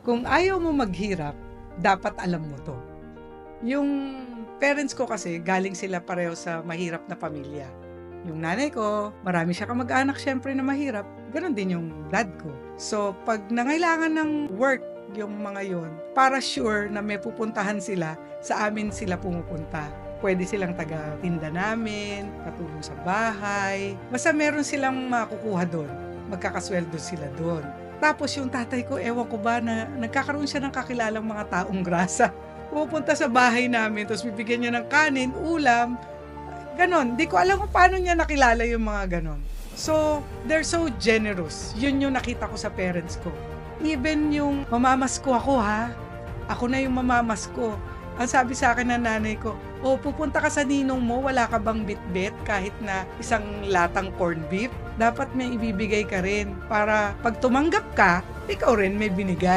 Kung ayaw mo maghirap, dapat alam mo 'to. Yung parents ko kasi galing sila pareho sa mahirap na pamilya. Yung nanay ko, marami siya kamag-anak siyempre na mahirap, gano'n din yung dad ko. So, 'pag nangailangan ng work yung mga yon, para sure na may pupuntahan sila, sa amin sila pumupunta. Puwede silang taga-tinda namin, katulong sa bahay, basta meron silang makukuha do'n, magkakasuweldo sila do'n. Tapos yung tatay ko, ewan ko ba na nagkakaroon siya ng kakilalang mga taong grasa. Pumupunta sa bahay namin tapos bibigyan niya ng kanin, ulam, gano'n. Di ko alam kung paano niya nakilala yung mga gano'n. So, they're so generous. Yun yung nakita ko sa parents ko. Even yung mamamasko ako ha, ako na yung mamamasko. Ang sabi sa akin ng nanay ko, pupunta ka sa ninong mo, wala ka bang bitbit kahit na isang latang corned beef? Dapat may ibibigay ka rin para pag tumanggap ka, ikaw rin may binigay.